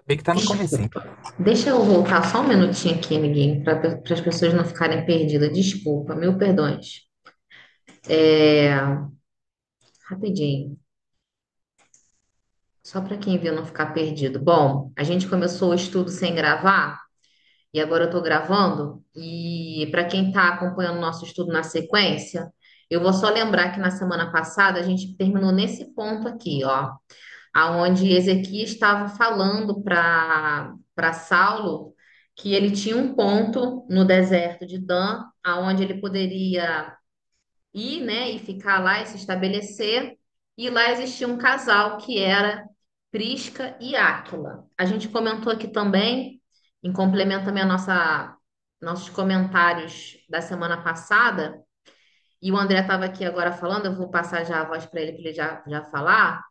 Bem que tá no comecinho. Desculpa. Deixa eu voltar só um minutinho aqui, amiguinho, para as pessoas não ficarem perdidas. Desculpa, mil perdões. Rapidinho, só para quem viu não ficar perdido. Bom, a gente começou o estudo sem gravar e agora eu estou gravando. E para quem está acompanhando o nosso estudo na sequência, eu vou só lembrar que na semana passada a gente terminou nesse ponto aqui, ó, aonde Ezequias estava falando para Saulo que ele tinha um ponto no deserto de Dan, aonde ele poderia ir, né, e ficar lá e se estabelecer. E lá existia um casal que era Prisca e Áquila. A gente comentou aqui também, em complemento também a nossos comentários da semana passada, e o André estava aqui agora falando, eu vou passar já a voz para ele já falar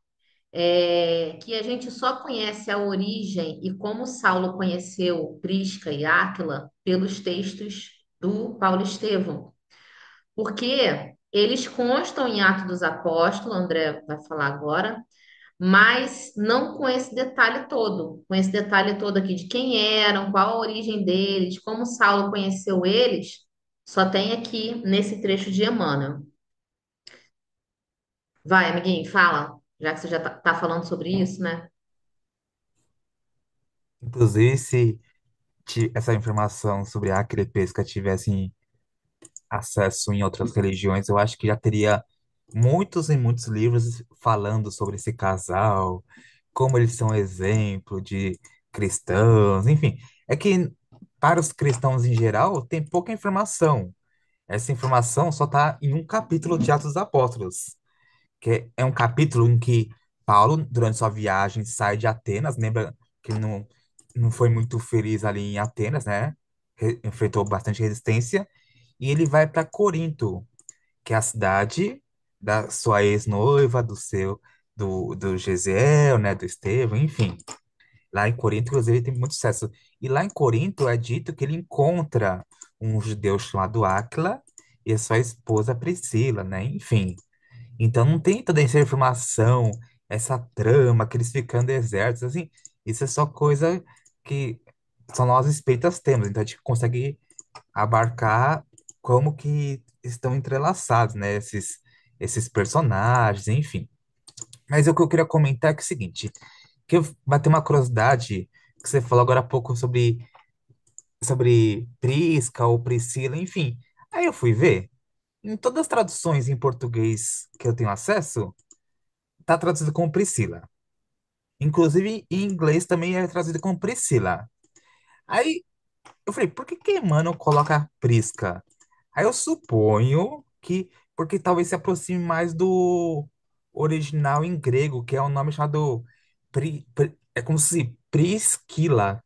que a gente só conhece a origem e como Saulo conheceu Prisca e Áquila pelos textos do Paulo Estevão, porque eles constam em Atos dos Apóstolos, André vai falar agora, mas não com esse detalhe todo, com esse detalhe todo aqui de quem eram, qual a origem deles, como Saulo conheceu eles, só tem aqui nesse trecho de Emmanuel. Vai, amiguinho, fala, já que você já tá falando sobre isso, né? Inclusive, se essa informação sobre a pesca tivesse acesso em outras religiões, eu acho que já teria muitos e muitos livros falando sobre esse casal, como eles são exemplo de cristãos, enfim. É que para os cristãos em geral, tem pouca informação. Essa informação só está em um capítulo de Atos dos Apóstolos, que é um capítulo em que Paulo, durante sua viagem, sai de Atenas, lembra que ele não foi muito feliz ali em Atenas, né? Enfrentou bastante resistência, e ele vai para Corinto, que é a cidade da sua ex-noiva, do Gesiel, né, do Estevão, enfim. Lá em Corinto, inclusive, ele tem muito sucesso. E lá em Corinto é dito que ele encontra um judeu chamado Áquila e a sua esposa Priscila, né? Enfim. Então não tem toda essa informação, essa trama, que eles ficam desertos, assim, isso é só coisa que só nós espíritas temos, então a gente consegue abarcar como que estão entrelaçados, né, esses personagens, enfim. Mas o que eu queria comentar é, que é o seguinte, que eu bateu uma curiosidade que você falou agora há pouco sobre Prisca ou Priscila, enfim. Aí eu fui ver, em todas as traduções em português que eu tenho acesso, tá traduzido como Priscila. Inclusive, em inglês também é traduzido como Priscila. Aí eu falei, por que que Emmanuel coloca Prisca? Aí eu suponho que, porque talvez se aproxime mais do original em grego, que é um nome chamado, é como se Priscila.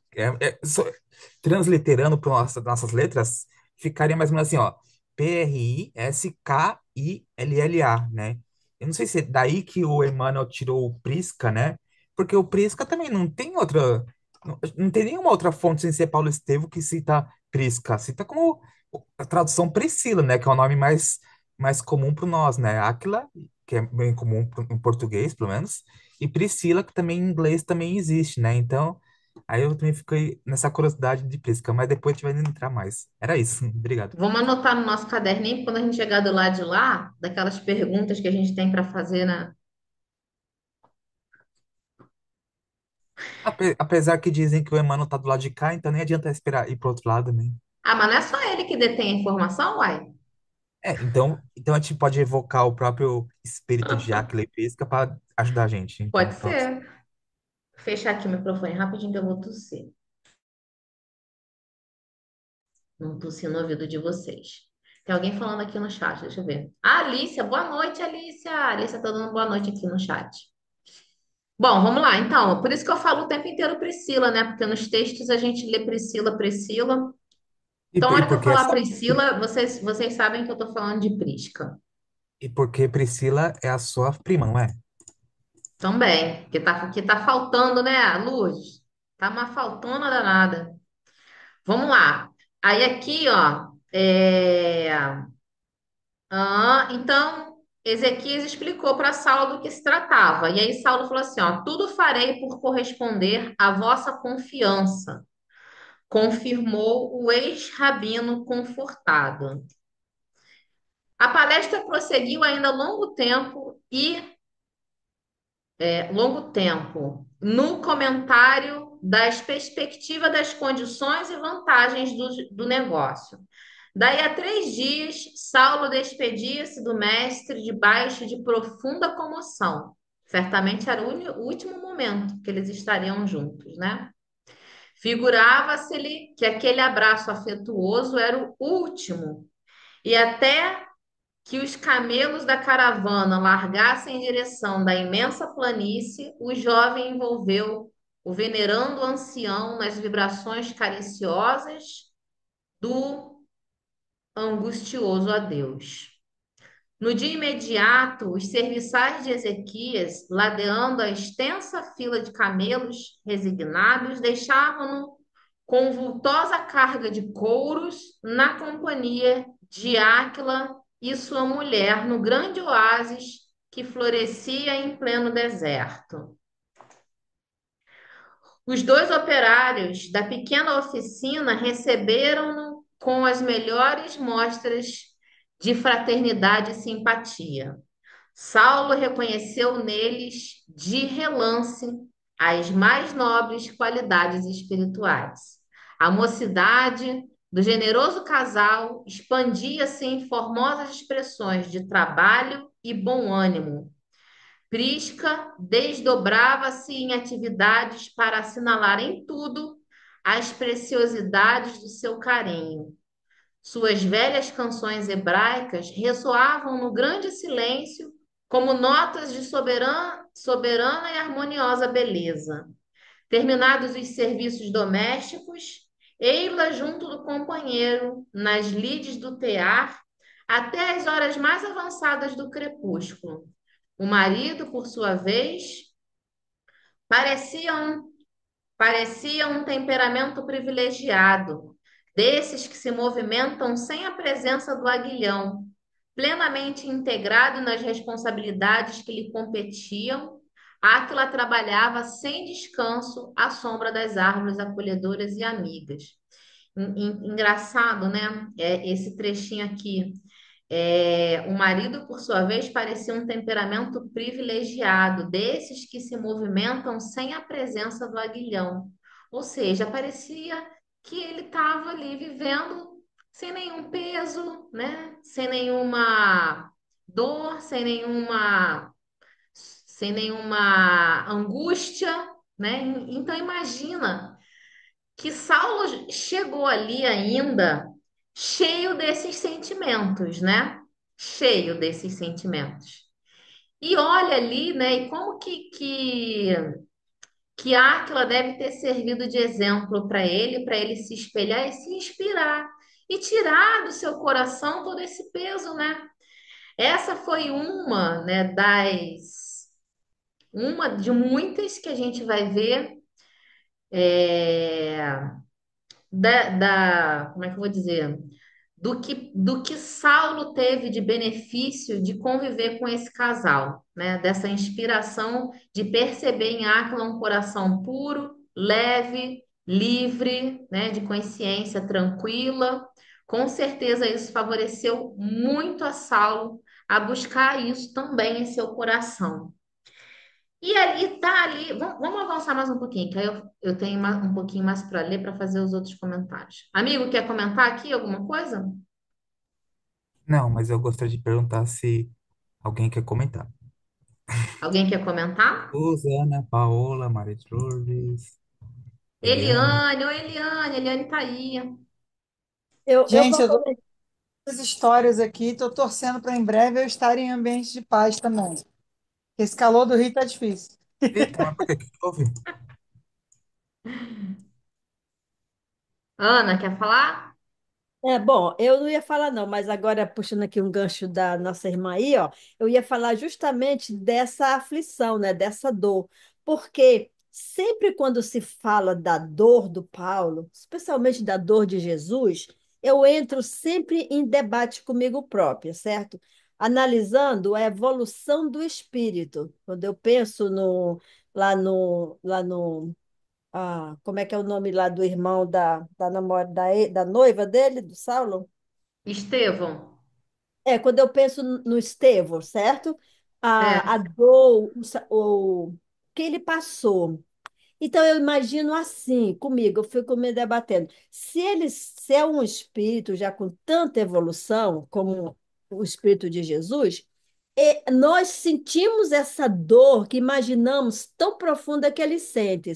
Transliterando para nossas letras, ficaria mais ou menos assim, ó, Priskilla, né? Eu não sei se é daí que o Emmanuel tirou o Prisca, né? Porque o Prisca também não tem outra, não tem nenhuma outra fonte sem ser Paulo Estevo que cita Prisca. Cita como a tradução Priscila, né? Que é o nome mais comum para nós, né? Áquila, que é bem comum em português, pelo menos, e Priscila, que também em inglês também existe, né? Então, aí eu também fiquei nessa curiosidade de Prisca, mas depois a gente vai entrar mais. Era isso. Obrigado. Vamos anotar no nosso caderninho, quando a gente chegar do lado de lá, daquelas perguntas que a gente tem para fazer na. Apesar que dizem que o Emmanuel tá do lado de cá, então nem adianta esperar ir pro outro lado, né? Ah, mas não é só ele que detém a informação, uai? Então a gente pode evocar o próprio espírito de Áquila e Prisca para ajudar a gente. Pode Então, pronto. ser. Fechar aqui o microfone rapidinho que eu vou tossir. Não tossir no ouvido de vocês. Tem alguém falando aqui no chat, deixa eu ver. Ah, Alicia, boa noite, Alicia. Alicia tá dando boa noite aqui no chat. Bom, vamos lá, então. Por isso que eu falo o tempo inteiro Priscila, né? Porque nos textos a gente lê Priscila, Priscila. Então, a E hora que eu porque falar essa Priscila, vocês sabem que eu tô falando de Prisca. e porque Priscila é a sua prima, não é? Também, que tá faltando, né, a luz? Tá uma faltona danada. Vamos lá. Aí aqui, ó, então. Ezequias explicou para Saulo do que se tratava. E aí Saulo falou assim, ó, tudo farei por corresponder à vossa confiança, confirmou o ex-rabino confortado. A palestra prosseguiu ainda longo tempo, no comentário das perspectivas das condições e vantagens do negócio. Daí a 3 dias, Saulo despedia-se do mestre debaixo de profunda comoção. Certamente era o último momento que eles estariam juntos, né? Figurava-se-lhe que aquele abraço afetuoso era o último, e até que os camelos da caravana largassem em direção da imensa planície, o jovem envolveu o venerando ancião nas vibrações cariciosas do angustioso adeus. No dia imediato, os serviçais de Ezequias, ladeando a extensa fila de camelos resignados, deixavam-no com vultosa carga de couros na companhia de Áquila e sua mulher no grande oásis que florescia em pleno deserto. Os dois operários da pequena oficina receberam-no com as melhores mostras de fraternidade e simpatia. Saulo reconheceu neles de relance as mais nobres qualidades espirituais. A mocidade do generoso casal expandia-se em formosas expressões de trabalho e bom ânimo. Prisca desdobrava-se em atividades para assinalar em tudo as preciosidades do seu carinho. Suas velhas canções hebraicas ressoavam no grande silêncio como notas de soberana e harmoniosa beleza. Terminados os serviços domésticos, ei-la junto do companheiro, nas lides do tear, até as horas mais avançadas do crepúsculo. O marido, por sua vez, parecia um, parecia um temperamento privilegiado, desses que se movimentam sem a presença do aguilhão, plenamente integrado nas responsabilidades que lhe competiam. Aquila trabalhava sem descanso à sombra das árvores acolhedoras e amigas. Engraçado, né? Esse trechinho aqui. O marido, por sua vez, parecia um temperamento privilegiado, desses que se movimentam sem a presença do aguilhão. Ou seja, parecia que ele estava ali vivendo sem nenhum peso, né? Sem nenhuma dor, sem nenhuma angústia, né? Então imagina que Saulo chegou ali ainda cheio desses sentimentos, né? Cheio desses sentimentos. E olha ali, né? E como que Áquila deve ter servido de exemplo para ele se espelhar e se inspirar e tirar do seu coração todo esse peso, né? Essa foi né, uma de muitas que a gente vai ver é, como é que eu vou dizer? Do que Saulo teve de benefício de conviver com esse casal, né? Dessa inspiração de perceber em Áquila um coração puro, leve, livre, né? De consciência tranquila. Com certeza isso favoreceu muito a Saulo a buscar isso também em seu coração. E ali tá ali, vamos avançar mais um pouquinho, que aí eu tenho um pouquinho mais para ler para fazer os outros comentários. Amigo, quer comentar aqui alguma coisa? Não, mas eu gostaria de perguntar se alguém quer comentar. Alguém quer comentar? Susana, Paola, Maria Lourdes, Eliane. Eliane, oi Eliane, Eliane tá aí. Eu Gente, vou eu dou comentar. as histórias aqui, estou torcendo para em breve eu estar em ambiente de paz também. Esse calor do Rio tá difícil. Eita, mas por que que houve? Ana, quer falar? Bom, eu não ia falar não, mas agora puxando aqui um gancho da nossa irmã aí, ó, eu ia falar justamente dessa aflição, né, dessa dor, porque sempre quando se fala da dor do Paulo, especialmente da dor de Jesus, eu entro sempre em debate comigo própria, certo? analisando a evolução do espírito. Quando eu penso no, lá no, como é que é o nome lá do irmão da noiva dele, do Saulo? Estevão, Quando eu penso no Estevão, certo? A é, dor, o que ele passou. Então, eu imagino assim, comigo, eu fico me debatendo. Se é um espírito já com tanta evolução, como o espírito de Jesus, nós sentimos essa dor que imaginamos tão profunda que ele sente.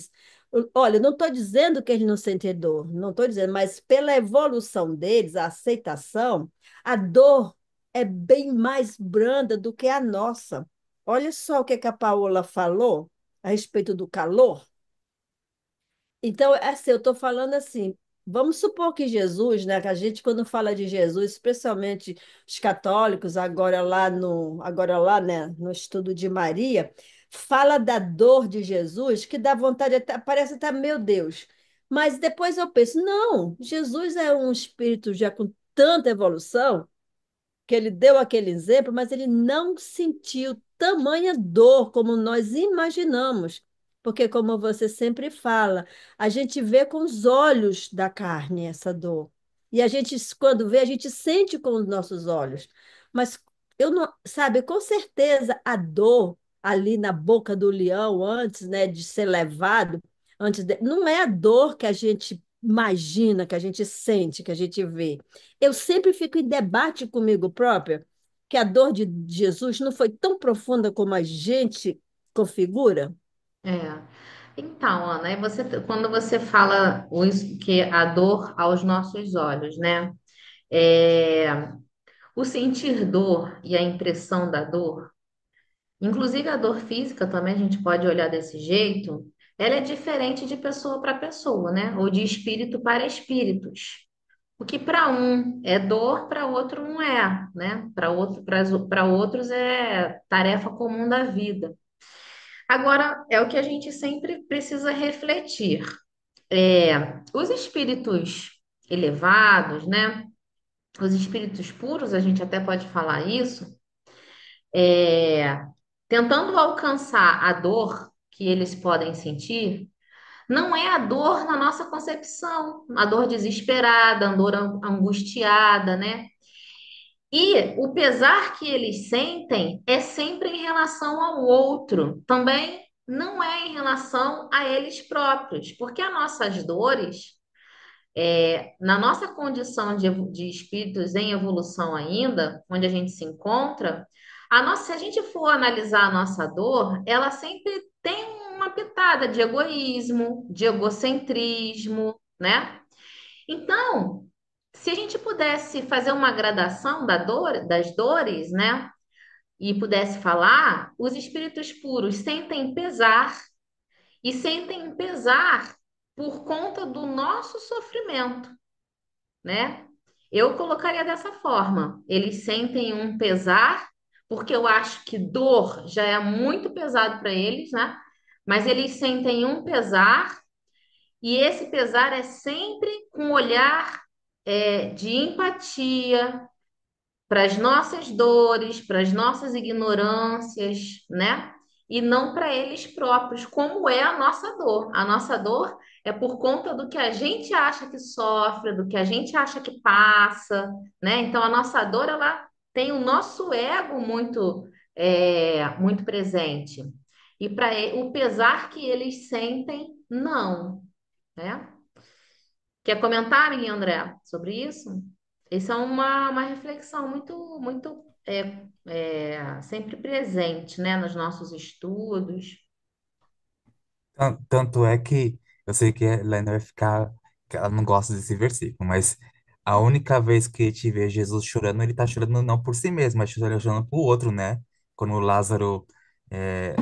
Olha, eu não estou dizendo que eles não sentem dor, não estou dizendo, mas pela evolução deles, a aceitação, a dor é bem mais branda do que a nossa. Olha só o que a Paola falou a respeito do calor. Então, é assim, eu estou falando assim, vamos supor que Jesus, né, que a gente quando fala de Jesus, especialmente os católicos, agora lá, né, no estudo de Maria, fala da dor de Jesus, que dá vontade até, parece até, meu Deus. Mas depois eu penso, não, Jesus é um espírito já com tanta evolução, que ele deu aquele exemplo, mas ele não sentiu tamanha dor como nós imaginamos. Porque, como você sempre fala, a gente vê com os olhos da carne essa dor. E a gente, quando vê, a gente sente com os nossos olhos. Mas eu não, sabe, com certeza a dor ali na boca do leão, antes, né, de ser levado, não é a dor que a gente imagina, que a gente sente, que a gente vê. Eu sempre fico em debate comigo própria que a dor de Jesus não foi tão profunda como a gente configura. é. Então, Ana, quando você fala que a dor aos nossos olhos, né? É, o sentir dor e a impressão da dor, inclusive a dor física também, a gente pode olhar desse jeito, ela é diferente de pessoa para pessoa, né? Ou de espírito para espíritos. O que para um é dor, para outro não é, né? Para outros é tarefa comum da vida. Agora, é o que a gente sempre precisa refletir. Os espíritos elevados, né? Os espíritos puros, a gente até pode falar isso, é, tentando alcançar a dor que eles podem sentir, não é a dor na nossa concepção, a dor desesperada, a dor angustiada, né? E o pesar que eles sentem é sempre em relação ao outro, também não é em relação a eles próprios, porque as nossas dores, na nossa condição de espíritos em evolução ainda, onde a gente se encontra, se a gente for analisar a nossa dor, ela sempre tem uma pitada de egoísmo, de egocentrismo, né? Então, se a gente pudesse fazer uma gradação das dores, né? E pudesse falar, os espíritos puros sentem pesar e sentem pesar por conta do nosso sofrimento, né? Eu colocaria dessa forma. Eles sentem um pesar, porque eu acho que dor já é muito pesado para eles, né? Mas eles sentem um pesar, e esse pesar é sempre com um olhar de empatia para as nossas dores, para as nossas ignorâncias, né? E não para eles próprios, como é a nossa dor. A nossa dor é por conta do que a gente acha que sofre, do que a gente acha que passa, né? Então a nossa dor ela tem o nosso ego muito presente. E para o pesar que eles sentem, não, né? Quer comentar, menina André, sobre isso? Isso é uma reflexão muito sempre presente, né, nos nossos estudos. Tanto é que eu sei que a Helena vai ficar, que ela não gosta desse versículo, mas a única vez que a gente vê Jesus chorando, ele tá chorando não por si mesmo, mas chorando por outro, né? Quando Lázaro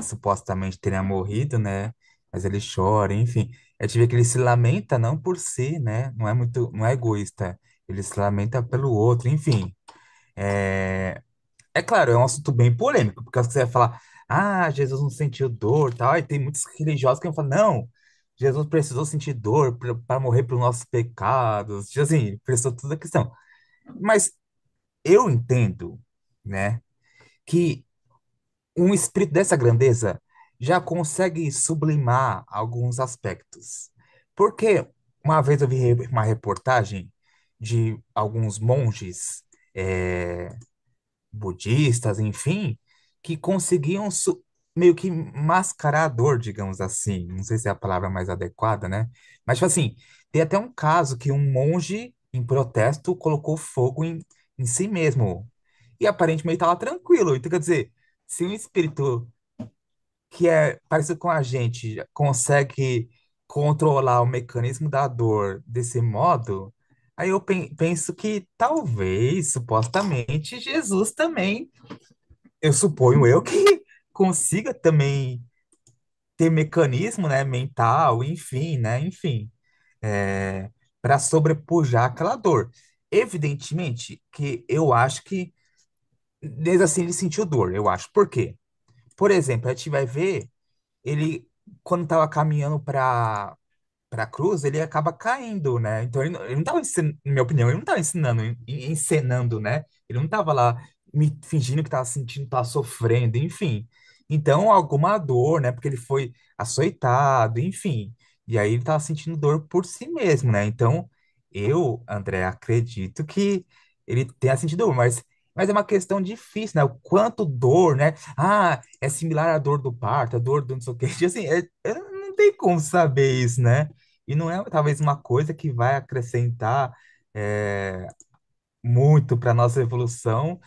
supostamente teria morrido, né? Mas ele chora, enfim. A gente vê que ele se lamenta não por si, né? Não é egoísta. Ele se lamenta pelo outro, enfim. É, é claro, é um assunto bem polêmico, porque você vai falar, ah, Jesus não sentiu dor, tal, e tem muitos religiosos que vão falar, não, Jesus precisou sentir dor para morrer pelos nossos pecados, tipo assim, precisou toda a questão. Mas eu entendo, né? que um espírito dessa grandeza já consegue sublimar alguns aspectos. Porque uma vez eu vi uma reportagem de alguns monges é, budistas, enfim, que conseguiam meio que mascarar a dor, digamos assim. Não sei se é a palavra mais adequada, né? Mas, tipo assim, tem até um caso que um monge, em protesto, colocou fogo em si mesmo. E aparentemente estava tranquilo. Então, quer dizer, se um espírito que é parecido com a gente consegue controlar o mecanismo da dor desse modo, aí eu penso que talvez, supostamente, Jesus também, eu suponho eu que consiga também ter mecanismo, né, mental, enfim, né, enfim, para sobrepujar aquela dor. Evidentemente que eu acho que, desde assim, ele sentiu dor, eu acho. Por quê? Por exemplo, a gente vai ver ele, quando estava caminhando para a cruz, ele acaba caindo, né? Então ele não estava ensinando, na minha opinião, ele não estava ensinando, encenando, né? Ele não estava lá fingindo que estava sentindo, estava sofrendo, enfim. Então, alguma dor, né? Porque ele foi açoitado, enfim. E aí ele estava sentindo dor por si mesmo, né? Então, eu, André, acredito que ele tenha sentido dor, mas é uma questão difícil, né? O quanto dor, né? Ah, é similar à dor do parto, a dor do não sei o quê. Assim, não tem como saber isso, né? E não é talvez uma coisa que vai acrescentar é, muito para nossa evolução,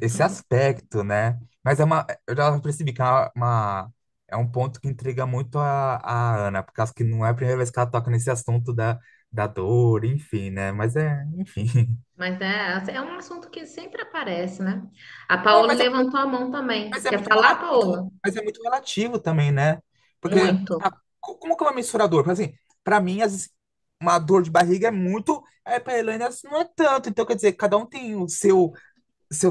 esse aspecto, né? Mas eu já percebi que é um ponto que intriga muito a Ana, por causa que não é a primeira vez que ela toca nesse assunto da dor, enfim, né? Mas enfim. Mas é um assunto que sempre aparece, né? A É, Paola levantou a mão também. mas é Quer muito falar, relativo, Paola? mas é muito relativo também, né? Porque Muito. como que é uma mensurador? Porque, assim, para mim, uma dor de barriga é muito, para a Elaine não é tanto. Então, quer dizer, cada um tem o seu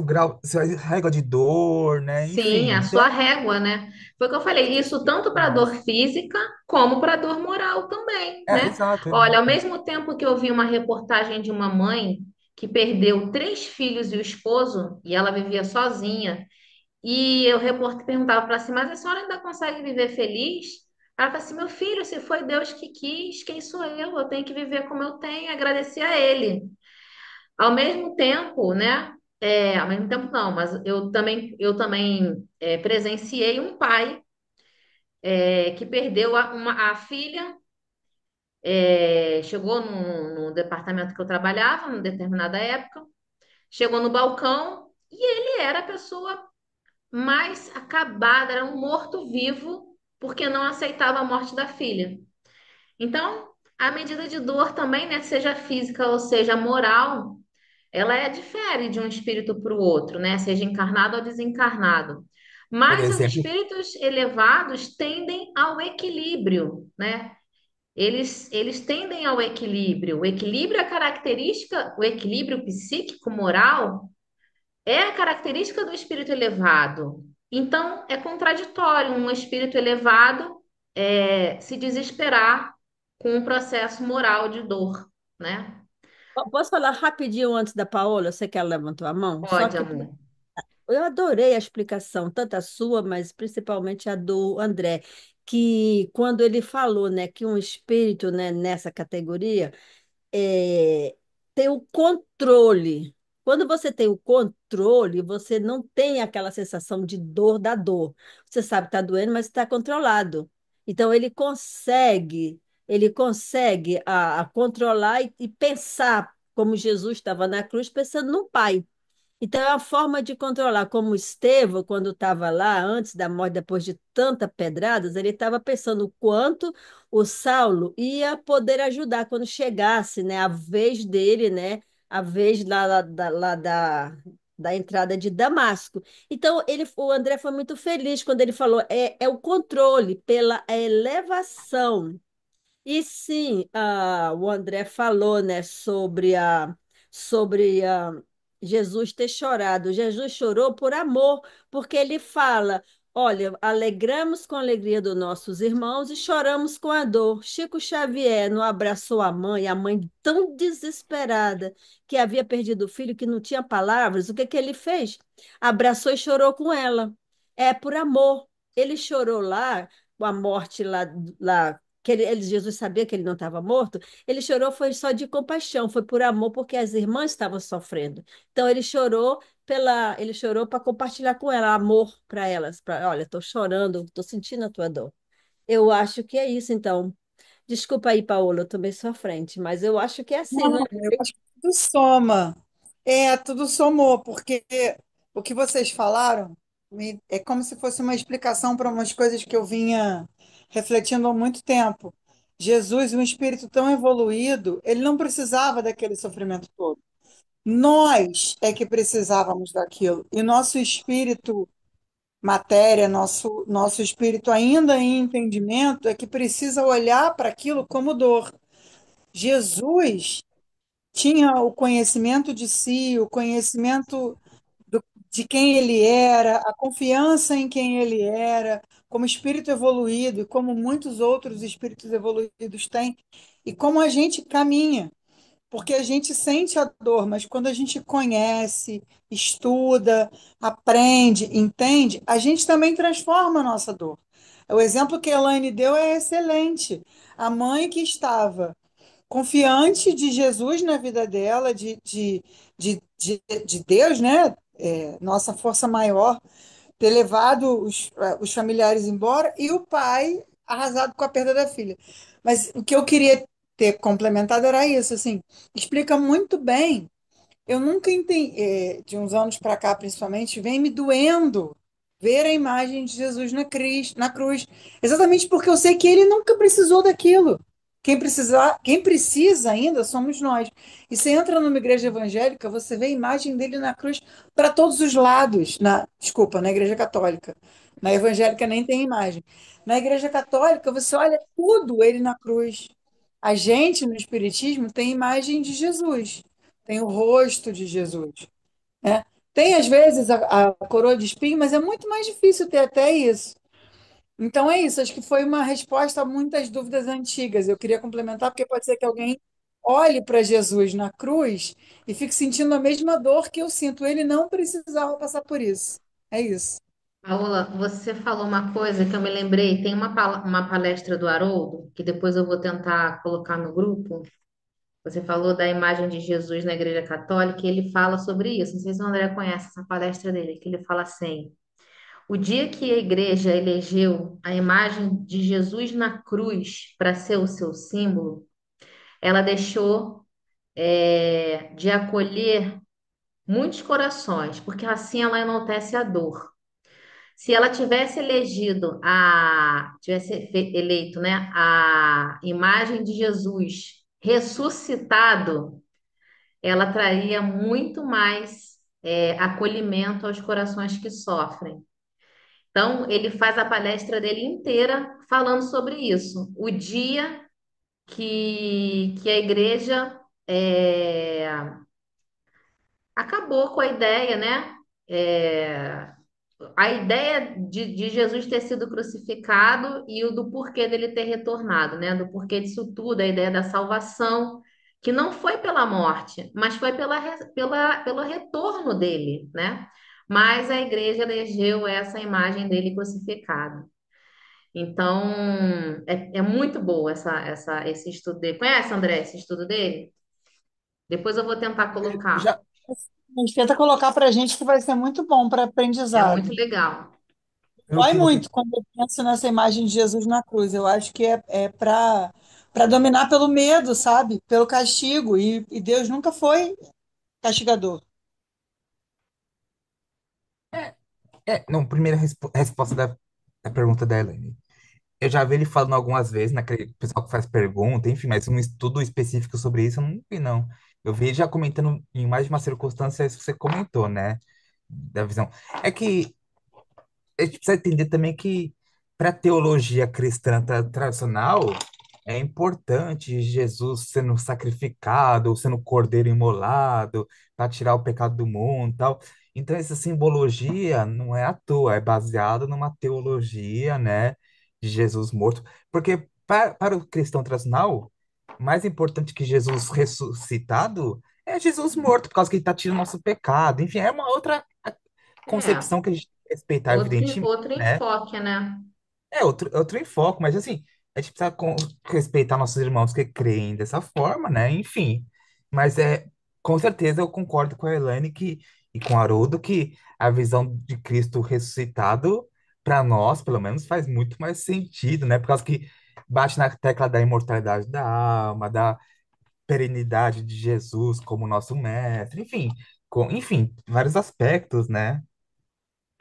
grau, sua régua de dor, né? Sim, Enfim, a então, sua régua, né? Foi o que eu falei, isso tanto para dor física como para dor moral também, né? exato, Olha, ao exato. mesmo tempo que eu vi uma reportagem de uma mãe que perdeu três filhos e o esposo, e ela vivia sozinha, e o repórter perguntava para ela assim, mas a senhora ainda consegue viver feliz? Ela falou assim, meu filho, se foi Deus que quis, quem sou eu? Eu tenho que viver como eu tenho, e agradecer a Ele. Ao mesmo tempo, né? Ao mesmo tempo não, mas eu também presenciei um pai que perdeu a filha, chegou no departamento que eu trabalhava, numa determinada época, chegou no balcão e ele era a pessoa mais acabada, era um morto-vivo, porque não aceitava a morte da filha. Então, a medida de dor também, né, seja física ou seja moral, ela difere de um espírito para o outro, né? Seja encarnado ou desencarnado. Por Mas os exemplo, espíritos elevados tendem ao equilíbrio, né? Eles tendem ao equilíbrio. O equilíbrio é característica, o equilíbrio psíquico, moral, é a característica do espírito elevado. Então, é contraditório um espírito elevado se desesperar com um processo moral de dor, né? Posso falar rapidinho antes da Paola? Eu sei que ela levantou a mão, só Pode, que amor. eu adorei a explicação, tanto a sua, mas principalmente a do André, que quando ele falou, né, que um espírito, né, nessa categoria é, tem o controle. Quando você tem o controle, você não tem aquela sensação de dor da dor. Você sabe que está doendo, mas está controlado. Então ele consegue a controlar e pensar como Jesus estava na cruz, pensando no Pai. Então, é uma forma de controlar, como Estevão, quando estava lá, antes da morte, depois de tantas pedradas, ele estava pensando o quanto o Saulo ia poder ajudar quando chegasse, né, a vez dele, né, a vez da entrada de Damasco. Então, o André foi muito feliz quando ele falou, é o controle pela elevação. E sim, o André falou, né, sobre Jesus ter chorado. Jesus chorou por amor, porque ele fala: Olha, alegramos com a alegria dos nossos irmãos e choramos com a dor. Chico Xavier não abraçou a mãe tão desesperada que havia perdido o filho, que não tinha palavras. O que que ele fez? Abraçou e chorou com ela. É por amor. Ele chorou lá, com a morte lá que Jesus sabia que ele não estava morto. Ele chorou foi só de compaixão, foi por amor, porque as irmãs estavam sofrendo. Então ele chorou para compartilhar com ela amor para elas, para, olha, estou chorando, estou sentindo a tua dor. Eu acho que é isso, então. Desculpa aí, Paola, eu tomei sua frente, mas eu acho que é assim, não Não, é? eu acho que tudo soma. É, tudo somou, porque o que vocês falaram é como se fosse uma explicação para umas coisas que eu vinha refletindo há muito tempo. Jesus, um espírito tão evoluído, ele não precisava daquele sofrimento todo. Nós é que precisávamos daquilo. E nosso espírito, matéria, nosso espírito ainda em entendimento, é que precisa olhar para aquilo como dor. Jesus tinha o conhecimento de si, o conhecimento de quem ele era, a confiança em quem ele era, como espírito evoluído, e como muitos outros espíritos evoluídos têm, e como a gente caminha, porque a gente sente a dor, mas quando a gente conhece, estuda, aprende, entende, a gente também transforma a nossa dor. O exemplo que a Elaine deu é excelente. A mãe que estava confiante de Jesus na vida dela, de Deus, né? É, nossa força maior, ter levado os familiares embora e o pai arrasado com a perda da filha. Mas o que eu queria ter complementado era isso, assim, explica muito bem eu nunca entendi, de uns anos para cá, principalmente, vem me doendo ver a imagem de Jesus na cruz, exatamente porque eu sei que ele nunca precisou daquilo. Quem precisa ainda somos nós. E você entra numa igreja evangélica, você vê a imagem dele na cruz para todos os lados. Desculpa, na igreja católica. Na evangélica nem tem imagem. Na igreja católica, você olha tudo ele na cruz. A gente, no Espiritismo, tem imagem de Jesus, tem o rosto de Jesus, né? Tem, às vezes, a coroa de espinho, mas é muito mais difícil ter até isso. Então, é isso. Acho que foi uma resposta a muitas dúvidas antigas. Eu queria complementar, porque pode ser que alguém olhe para Jesus na cruz e fique sentindo a mesma dor que eu sinto. Ele não precisava passar por isso. É isso. Paola, você falou uma coisa que eu me lembrei. Tem uma palestra do Haroldo, que depois eu vou tentar colocar no grupo. Você falou da imagem de Jesus na Igreja Católica e ele fala sobre isso. Não sei se o André conhece essa palestra dele, que ele fala assim: o dia que a igreja elegeu a imagem de Jesus na cruz para ser o seu símbolo, ela deixou de acolher muitos corações, porque assim ela enaltece a dor. Se ela eleito, né, a imagem de Jesus ressuscitado, ela traria muito mais acolhimento aos corações que sofrem. Então, ele faz a palestra dele inteira falando sobre isso. O dia que a igreja é, acabou com a ideia, né? É, a ideia de Jesus ter sido crucificado e o do porquê dele ter retornado, né? Do porquê disso tudo, a ideia da salvação, que não foi pela morte, mas foi pelo retorno dele, né? Mas a igreja elegeu essa imagem dele crucificado. Então, é muito boa esse estudo dele. Conhece, André, esse estudo dele? Depois eu vou tentar colocar. Já, a gente tenta colocar para a gente que vai ser muito bom para É muito aprendizado. legal. Pelo Dói que você muito quando eu penso nessa imagem de Jesus na cruz. Eu acho que é para dominar pelo medo, sabe? Pelo castigo. E Deus nunca foi castigador. não, primeira resposta da pergunta da Elaine. Eu já vi ele falando algumas vezes, naquele pessoal que faz pergunta, enfim, mas um estudo específico sobre isso eu não vi, não. Eu vi ele já comentando em mais de uma circunstância isso que você comentou, né? Da visão. É que a gente precisa entender também que para a teologia cristã tradicional é importante Jesus sendo sacrificado, sendo cordeiro imolado para tirar o pecado do mundo, e tal. Então, essa simbologia não é à toa, é baseada numa teologia, né, de Jesus morto. Porque para o cristão tradicional, mais importante que Jesus ressuscitado é Jesus morto, por causa que ele está tirando nosso pecado. Enfim, é uma outra É, concepção que a gente tem que respeitar, evidentemente, outro né? enfoque, né? É outro enfoque, mas assim, a gente precisa respeitar nossos irmãos que creem dessa forma, né? Enfim, mas com certeza eu concordo com a Elaine e com o Haroldo que a visão de Cristo ressuscitado, para nós, pelo menos, faz muito mais sentido, né? Por causa que bate na tecla da imortalidade da alma, da perenidade de Jesus como nosso mestre, enfim, enfim, vários aspectos, né?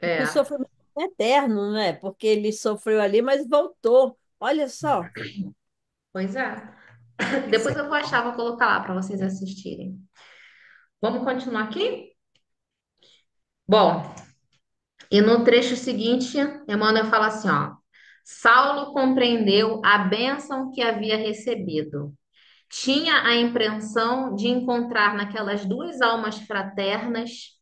O É, sofrimento é eterno, né? Porque ele sofreu ali, mas voltou. Olha só. pois é. Isso Depois é eu vou achar, vou colocar lá para vocês assistirem. Vamos continuar aqui? Bom, e no trecho seguinte, Emmanuel fala assim, ó. Saulo compreendeu a bênção que havia recebido. Tinha a impressão de encontrar naquelas duas almas fraternas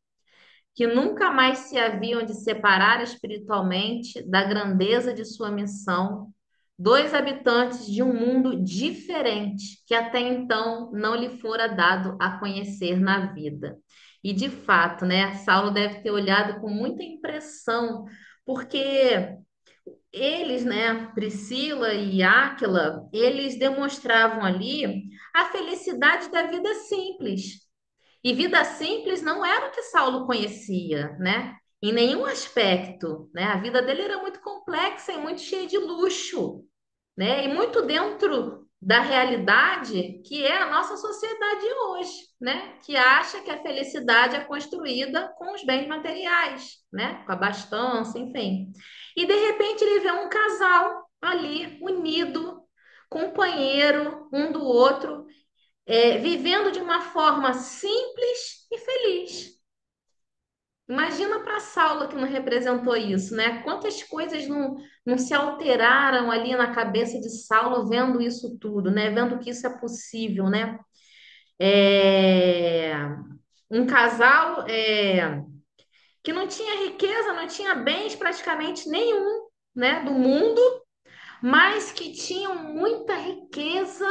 que nunca mais se haviam de separar espiritualmente da grandeza de sua missão, dois habitantes de um mundo diferente que até então não lhe fora dado a conhecer na vida. E de fato, né, Saulo deve ter olhado com muita impressão, porque eles, né, Priscila e Áquila, eles demonstravam ali a felicidade da vida simples. E vida simples não era o que Saulo conhecia, né? Em nenhum aspecto, né? A vida dele era muito complexa e muito cheia de luxo, né? E muito dentro da realidade que é a nossa sociedade hoje, né? Que acha que a felicidade é construída com os bens materiais, né? Com a abastança, enfim. E de repente ele vê um casal ali unido, companheiro um do outro, vivendo de uma forma simples e feliz. Imagina para Saulo que não representou isso, né? Quantas coisas não se alteraram ali na cabeça de Saulo vendo isso tudo, né? Vendo que isso é possível, né? É, um casal que não tinha riqueza, não tinha bens praticamente nenhum, né, do mundo, mas que tinham muita riqueza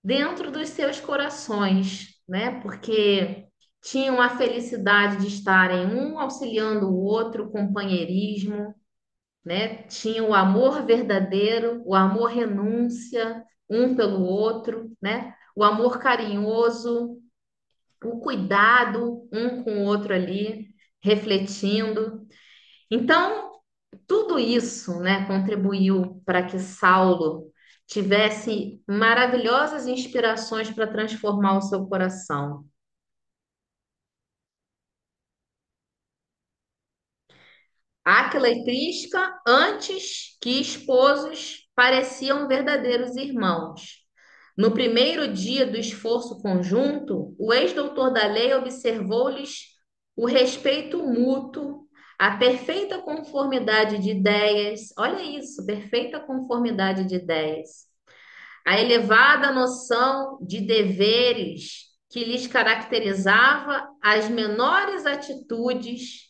dentro dos seus corações, né? Porque tinham a felicidade de estarem um auxiliando o outro, o companheirismo, né? Tinham o amor verdadeiro, o amor renúncia um pelo outro, né? O amor carinhoso, o cuidado um com o outro ali, refletindo. Então, tudo isso, né, contribuiu para que Saulo tivesse maravilhosas inspirações para transformar o seu coração. Áquila e Prisca, antes que esposos, pareciam verdadeiros irmãos. No primeiro dia do esforço conjunto, o ex-doutor da lei observou-lhes o respeito mútuo, a perfeita conformidade de ideias. Olha isso, perfeita conformidade de ideias, a elevada noção de deveres que lhes caracterizava as menores atitudes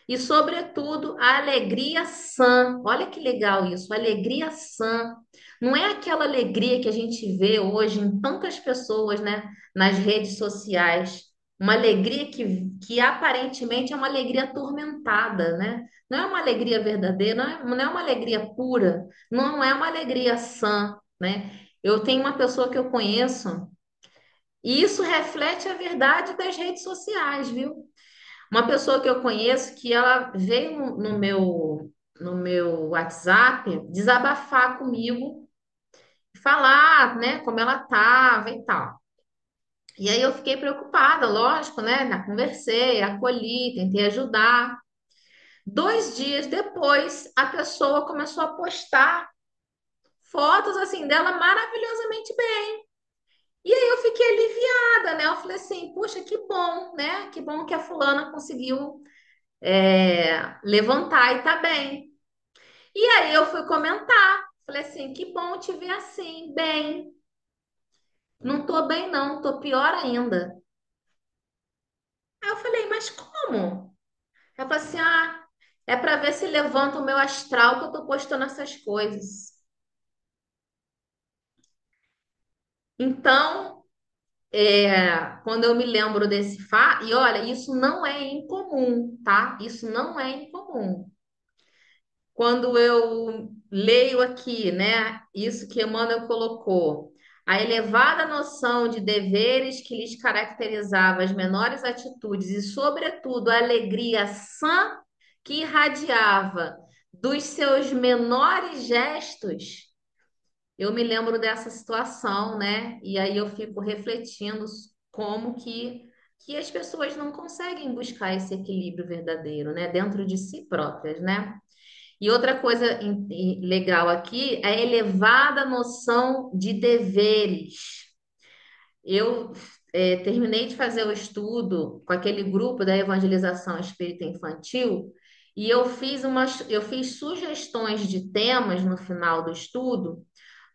e, sobretudo, a alegria sã. Olha que legal isso, alegria sã. Não é aquela alegria que a gente vê hoje em tantas pessoas, né, nas redes sociais. Uma alegria que aparentemente é uma alegria atormentada, né? Não é uma alegria verdadeira, não é uma alegria pura, não é uma alegria sã, né? Eu tenho uma pessoa que eu conheço, e isso reflete a verdade das redes sociais, viu? Uma pessoa que eu conheço que ela veio no meu WhatsApp desabafar comigo, falar, né, como ela estava e tal. E aí eu fiquei preocupada, lógico, né? Conversei, acolhi, tentei ajudar. 2 dias depois, a pessoa começou a postar fotos assim dela maravilhosamente bem. E aí eu fiquei aliviada, né? Eu falei assim, puxa, que bom, né? Que bom que a fulana conseguiu levantar e tá bem. E aí eu fui comentar, falei assim, que bom te ver assim, bem. Não tô bem não, tô pior ainda. Aí eu falei, mas como? Ela falou assim: ah, é para ver se levanta o meu astral que eu tô postando essas coisas. Então, quando eu me lembro desse fato, e olha, isso não é incomum, tá? Isso não é incomum. Quando eu leio aqui, né, isso que Emmanuel colocou, a elevada noção de deveres que lhes caracterizava as menores atitudes e, sobretudo, a alegria sã que irradiava dos seus menores gestos, eu me lembro dessa situação, né? E aí eu fico refletindo como que as pessoas não conseguem buscar esse equilíbrio verdadeiro, né, dentro de si próprias, né? E outra coisa legal aqui é a elevada noção de deveres. Eu terminei de fazer o estudo com aquele grupo da evangelização espírita infantil e eu fiz sugestões de temas no final do estudo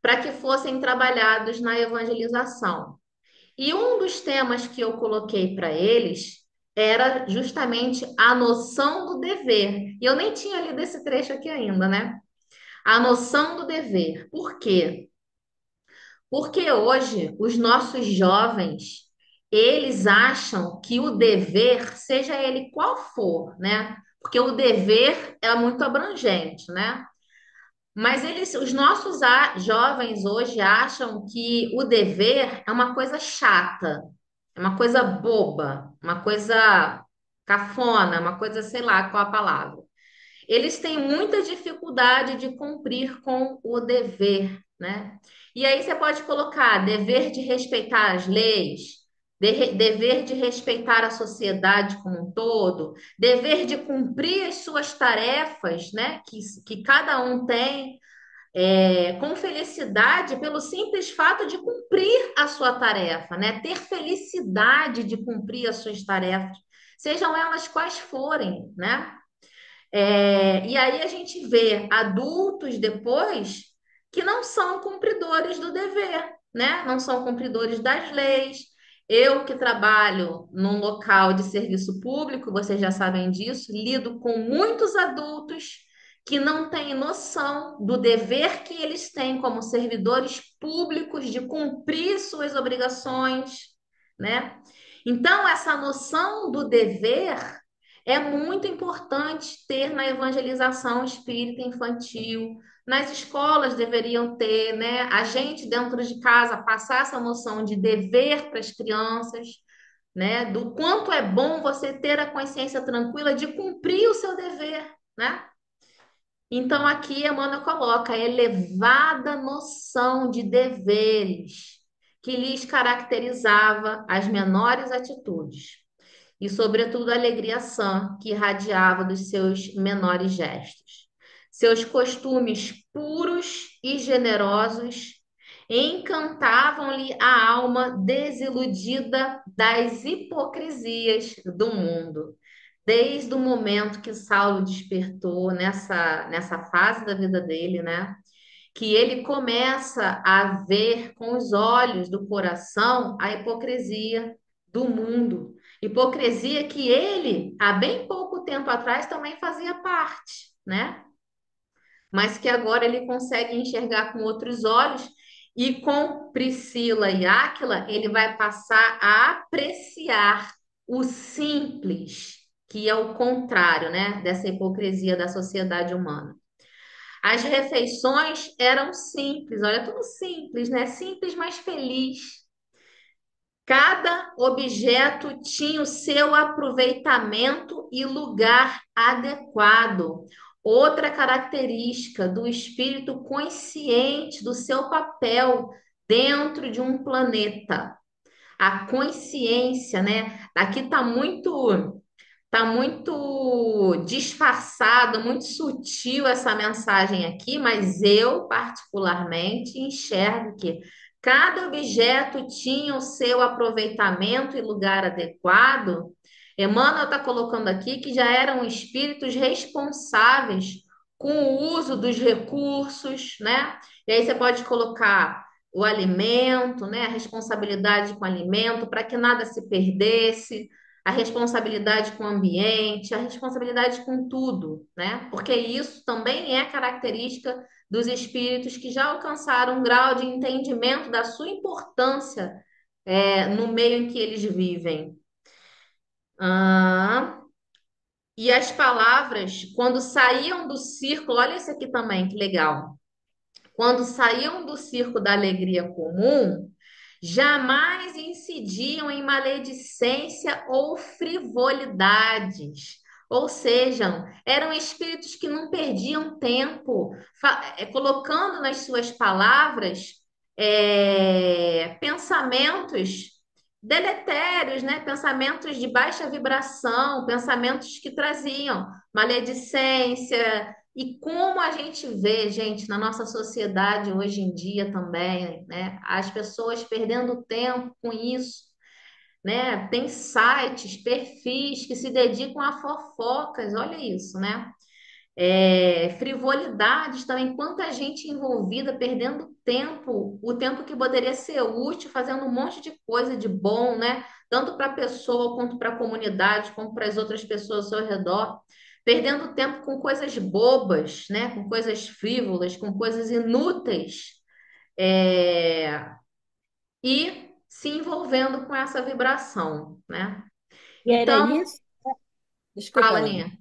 para que fossem trabalhados na evangelização. E um dos temas que eu coloquei para eles era justamente a noção do dever. E eu nem tinha lido esse trecho aqui ainda, né? A noção do dever. Por quê? Porque hoje os nossos jovens, eles acham que o dever, seja ele qual for, né? Porque o dever é muito abrangente, né? Mas os nossos jovens hoje acham que o dever é uma coisa chata, é uma coisa boba, uma coisa cafona, uma coisa, sei lá qual a palavra. Eles têm muita dificuldade de cumprir com o dever, né? E aí você pode colocar dever de respeitar as leis, dever de respeitar a sociedade como um todo, dever de cumprir as suas tarefas, né? Que cada um tem com felicidade pelo simples fato de cumprir a sua tarefa, né? Ter felicidade de cumprir as suas tarefas, sejam elas quais forem, né? E aí a gente vê adultos depois que não são cumpridores do dever, né? Não são cumpridores das leis. Eu que trabalho num local de serviço público, vocês já sabem disso, lido com muitos adultos que não têm noção do dever que eles têm como servidores públicos de cumprir suas obrigações, né? Então, essa noção do dever é muito importante ter na evangelização espírita infantil. Nas escolas deveriam ter, né? A gente dentro de casa passar essa noção de dever para as crianças, né? Do quanto é bom você ter a consciência tranquila de cumprir o seu dever, né? Então aqui Emmanuel coloca a elevada noção de deveres que lhes caracterizava as menores atitudes e, sobretudo, a alegria sã que irradiava dos seus menores gestos. Seus costumes puros e generosos encantavam-lhe a alma desiludida das hipocrisias do mundo. Desde o momento que Saulo despertou nessa fase da vida dele, né? Que ele começa a ver com os olhos do coração a hipocrisia do mundo. Hipocrisia que ele, há bem pouco tempo atrás, também fazia parte, né? Mas que agora ele consegue enxergar com outros olhos e com Priscila e Áquila, ele vai passar a apreciar o simples, que é o contrário, né, dessa hipocrisia da sociedade humana. As refeições eram simples, olha, tudo simples, né? Simples, mas feliz. Cada objeto tinha o seu aproveitamento e lugar adequado. Outra característica do espírito consciente do seu papel dentro de um planeta. A consciência, né? Aqui tá muito disfarçado, muito sutil essa mensagem aqui, mas eu particularmente enxergo que cada objeto tinha o seu aproveitamento e lugar adequado. Emmanuel está colocando aqui que já eram espíritos responsáveis com o uso dos recursos, né? E aí você pode colocar o alimento, né? A responsabilidade com o alimento para que nada se perdesse, a responsabilidade com o ambiente, a responsabilidade com tudo, né? Porque isso também é característica dos espíritos que já alcançaram um grau de entendimento da sua importância, no meio em que eles vivem. Ah, e as palavras, quando saíam do círculo, olha esse aqui também, que legal. Quando saíam do circo da alegria comum, jamais incidiam em maledicência ou frivolidades. Ou seja, eram espíritos que não perdiam tempo, colocando nas suas palavras pensamentos deletérios, né? Pensamentos de baixa vibração, pensamentos que traziam maledicência, e como a gente vê, gente, na nossa sociedade hoje em dia também, né? As pessoas perdendo tempo com isso, né? Tem sites, perfis que se dedicam a fofocas, olha isso, né? Frivolidades também, quanta gente envolvida, perdendo tempo, o tempo que poderia ser útil, fazendo um monte de coisa de bom, né? Tanto para a pessoa, quanto para a comunidade, quanto para as outras pessoas ao seu redor, perdendo tempo com coisas bobas, né? Com coisas frívolas, com coisas inúteis, é, e se envolvendo com essa vibração, né? E era Então, isso, desculpa, fala, Ana. Aninha, E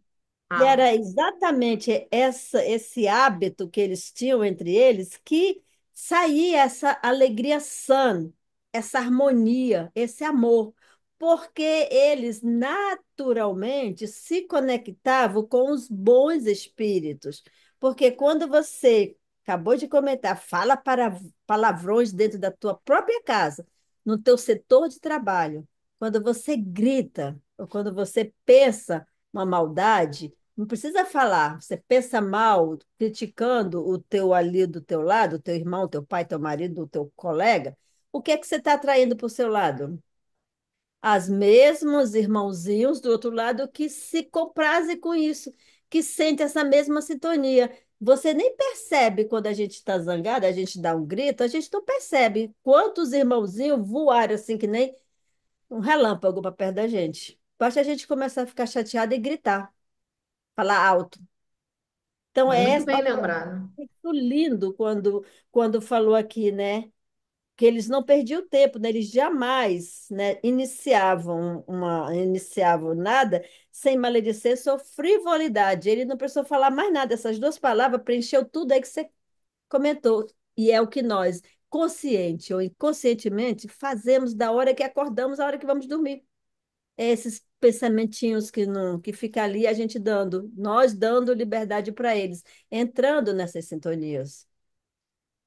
fala. era exatamente esse hábito que eles tinham entre eles que saía essa alegria sã, essa harmonia, esse amor, porque eles naturalmente se conectavam com os bons espíritos. Porque quando você acabou de comentar, fala para palavrões dentro da tua própria casa, no teu setor de trabalho, quando você grita, ou quando você pensa uma maldade, não precisa falar. Você pensa mal, criticando o teu ali do teu lado, o teu irmão, teu pai, teu marido, o teu colega. O que é que você está atraindo para o seu lado? As mesmos irmãozinhos do outro lado que se comprazem com isso, que sentem essa mesma sintonia. Você nem percebe quando a gente está zangada, a gente dá um grito, a gente não percebe quantos irmãozinhos voaram assim que nem um relâmpago para perto da gente. Basta a gente começar a ficar chateada e gritar, falar alto. Então, Muito bem olha, lembrado. muito lindo quando falou aqui, né? Que eles não perdiam tempo, né? Eles jamais, né, iniciavam nada sem maledicência ou frivolidade. Ele não precisou falar mais nada. Essas duas palavras preencheu tudo aí que você comentou. E é o que nós, consciente ou inconscientemente, fazemos da hora que acordamos à hora que vamos dormir. Esses pensamentinhos que não, que fica ali a gente dando, nós dando liberdade para eles, entrando nessas sintonias.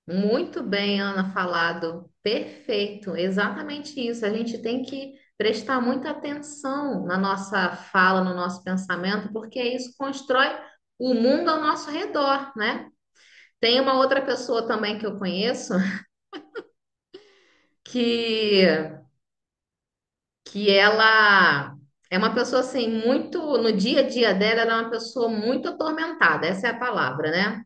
Muito bem, Ana, falado. Perfeito, exatamente isso. A gente tem que prestar muita atenção na nossa fala, no nosso pensamento, porque isso constrói o mundo ao nosso redor, né? Tem uma outra pessoa também que eu conheço que, que ela é uma pessoa assim, muito, no dia a dia dela, ela é uma pessoa muito atormentada, essa é a palavra, né?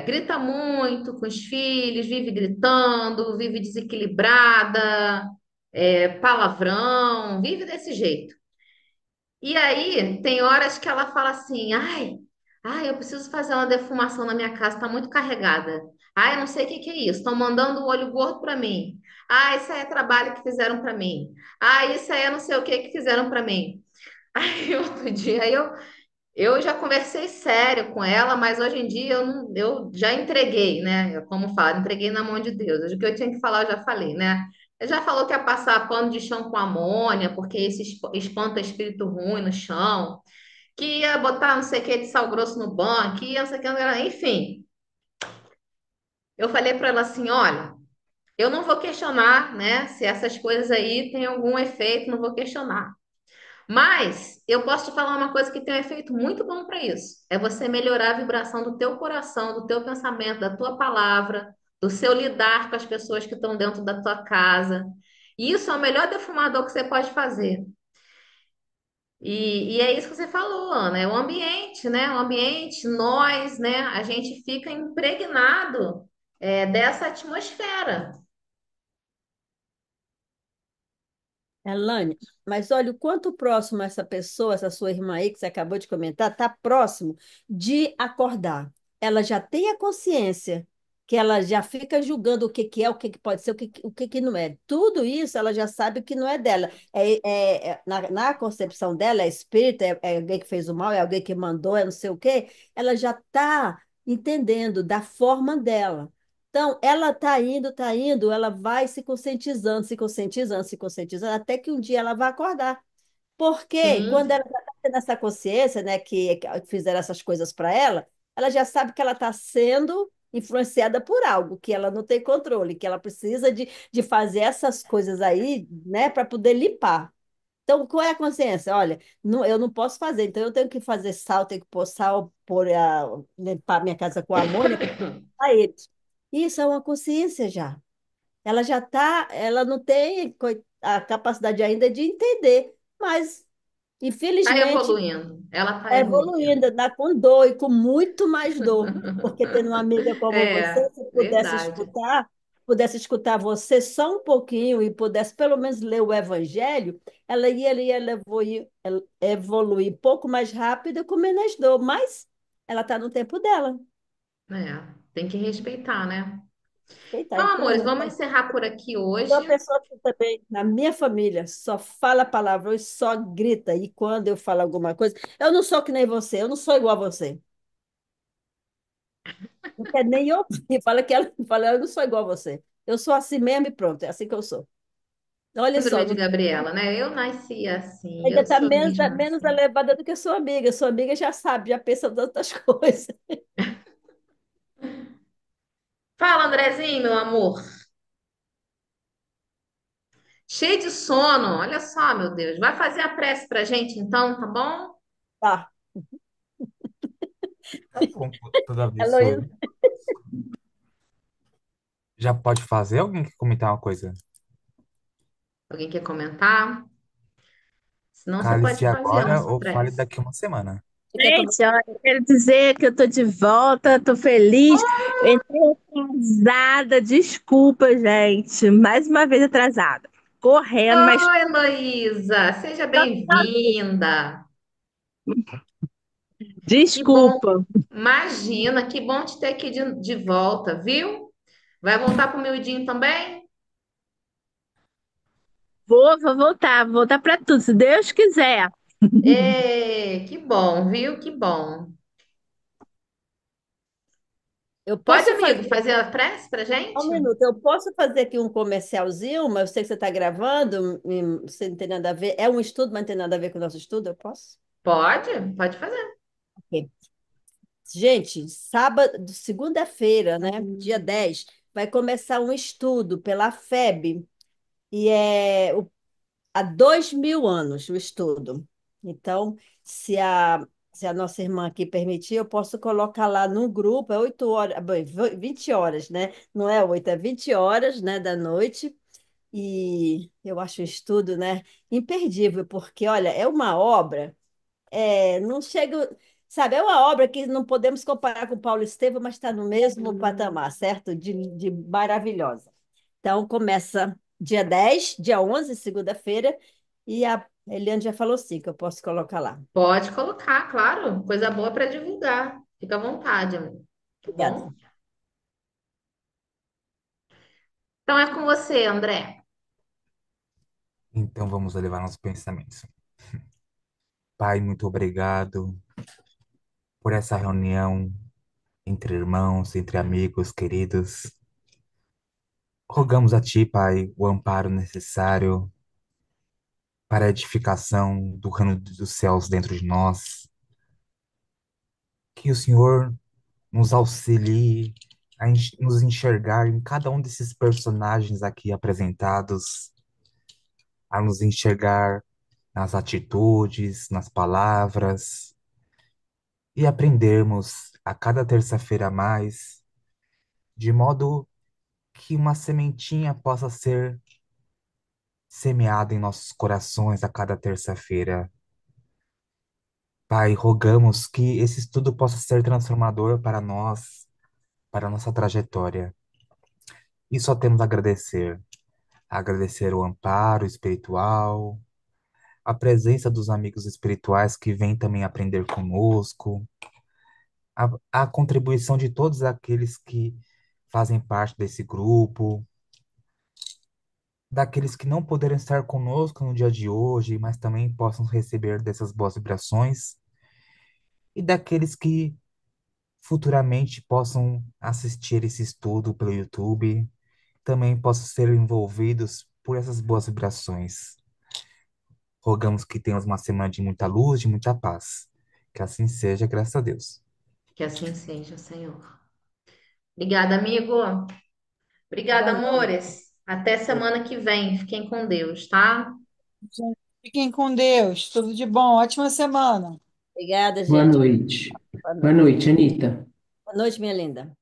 Grita muito com os filhos, vive gritando, vive desequilibrada, palavrão, vive desse jeito. E aí, tem horas que ela fala assim: ai, eu preciso fazer uma defumação na minha casa, tá muito carregada. Ai, eu não sei o que que é isso, estão mandando o olho gordo para mim. Ah, isso aí é trabalho que fizeram para mim. Ah, isso aí é não sei o que que fizeram para mim. Aí, outro dia, eu já conversei sério com ela, mas hoje em dia eu já entreguei, né? Como falo, entreguei na mão de Deus. O que eu tinha que falar, eu já falei, né? Ele já falou que ia passar pano de chão com amônia, porque esse espanta espírito ruim no chão, que ia botar não sei o que de sal grosso no banco, que ia não sei o que, enfim. Eu falei para ela assim: olha, eu não vou questionar, né? Se essas coisas aí têm algum efeito, não vou questionar. Mas eu posso te falar uma coisa que tem um efeito muito bom para isso. É você melhorar a vibração do teu coração, do teu pensamento, da tua palavra, do seu lidar com as pessoas que estão dentro da tua casa. E isso é o melhor defumador que você pode fazer. E é isso que você falou, Ana, é o ambiente, né? O ambiente, nós, né? A gente fica impregnado, dessa atmosfera. Elane, mas olha o quanto próximo essa pessoa, essa sua irmã aí que você acabou de comentar, está próximo de acordar. Ela já tem a consciência que ela já fica julgando o que que é, o que que pode ser, o que que não é. Tudo isso ela já sabe que não é dela. Na concepção dela, é espírita, é alguém que fez o mal, é alguém que mandou, é não sei o quê. Ela já está entendendo da forma dela. Então, ela está indo, ela vai se conscientizando, se conscientizando, se conscientizando, até que um dia ela vai acordar. Porque quando Sim, ela já está tendo essa consciência, né, que fizeram essas coisas para ela já sabe que ela está sendo influenciada por algo que ela não tem controle, que ela precisa de fazer essas coisas aí, né, para poder limpar. Então, qual é a consciência? Olha, eu não posso fazer, então eu tenho que fazer sal, tenho que pôr sal, limpar minha casa com amônia para eles. Isso é uma consciência já. Ela já está, ela não tem a capacidade ainda de entender, mas tá infelizmente evoluindo. Ela tá é evoluindo. evoluindo, dá com dor e com muito mais dor, porque tendo uma amiga como você, É, se verdade. pudesse escutar você só um pouquinho e pudesse pelo menos ler o Evangelho, ela ia evoluir pouco mais rápido e com menos dor, mas ela está no tempo dela. É, tem que respeitar, né? Eita, Então, amores, infelizmente. vamos encerrar por aqui Sou hoje. uma pessoa que também, na minha família, só fala palavrões, só grita. E quando eu falo alguma coisa, eu não sou que nem você, eu não sou igual a você. Não quer nem ouvir. Fala, eu não sou igual a você. Eu sou assim mesmo e pronto, é assim que eu sou. Olha só, Síndrome de não, Gabriela, né? Eu nasci assim, ainda eu está sou mesmo menos assim. elevada do que a sua amiga. Sua amiga já sabe, já pensa em outras coisas. Fala, Andrezinho, meu amor. Cheio de sono. Olha só, meu Deus. Vai fazer a prece pra gente então, tá bom? Tá, Tá bom, toda vez sou Heloísa, eu. Já pode fazer? Alguém quer comentar uma coisa? Alguém quer comentar? Senão você Cale-se pode fazer a agora nossa ou fale prece. daqui uma semana. você quer Gente, olha, eu quero dizer que eu tô de volta, tô feliz. Eu entrei atrasada, desculpa, gente. Mais uma vez atrasada. Correndo, mas Oi, Heloísa. Seja bem-vinda. Que bom. desculpa. Imagina, que bom te ter aqui de volta, viu? Vai voltar pro miudinho também? Vou voltar para tudo, se Deus quiser. Que bom, viu? Que bom. eu Pode, posso amigo, fazer fazer a prece pra um gente? minuto, eu posso fazer aqui um comercialzinho, mas eu sei que você está gravando, você não tem nada a ver. É um estudo, mas não tem nada a ver com o nosso estudo, eu posso? Pode fazer. Ok. Gente, sábado, segunda-feira, né, dia 10 vai começar um estudo pela FEB, e há 2.000 anos o estudo. Então, se a nossa irmã aqui permitir, eu posso colocar lá no grupo, é 8 horas, bem, 20 horas, né? Não é 8, é 20 horas, né, da noite. E eu acho o estudo, né, imperdível, porque, olha, é uma obra. Não chega, sabe, é uma obra que não podemos comparar com Paulo Estevam, mas está no mesmo patamar, certo? De maravilhosa. Então, começa dia 10, dia 11, segunda-feira, e a Eliane já falou sim, que eu posso colocar lá. Pode colocar, claro. Coisa boa para divulgar. Fica à vontade, amigo. Tá Obrigada. bom? Então é com você, André. Então vamos elevar nossos pensamentos. Pai, muito obrigado por essa reunião entre irmãos, entre amigos queridos. Rogamos a Ti, Pai, o amparo necessário para a edificação do reino dos céus dentro de nós. Que o Senhor nos auxilie a nos enxergar em cada um desses personagens aqui apresentados, a nos enxergar nas atitudes, nas palavras, e aprendermos a cada terça-feira a mais, de modo que uma sementinha possa ser semeada em nossos corações a cada terça-feira. Pai, rogamos que esse estudo possa ser transformador para nós, para a nossa trajetória. E só temos a agradecer. agradecer o amparo espiritual, a presença dos amigos espirituais que vêm também aprender conosco, a contribuição de todos aqueles que fazem parte desse grupo, daqueles que não puderam estar conosco no dia de hoje, mas também possam receber dessas boas vibrações, e daqueles que futuramente possam assistir esse estudo pelo YouTube, também possam ser envolvidos por essas boas vibrações. Rogamos que tenhamos uma semana de muita luz, de muita paz. Que assim seja, graças a Deus. Que assim seja, Senhor. Obrigada, amigo. Obrigada, Boa noite. amores. Até semana que vem. Fiquem com Deus, tá? Gente. Fiquem com Deus. Tudo de bom. Ótima semana. Obrigada, Boa gente. noite. Boa Boa noite. noite, Anitta. Boa noite, minha linda.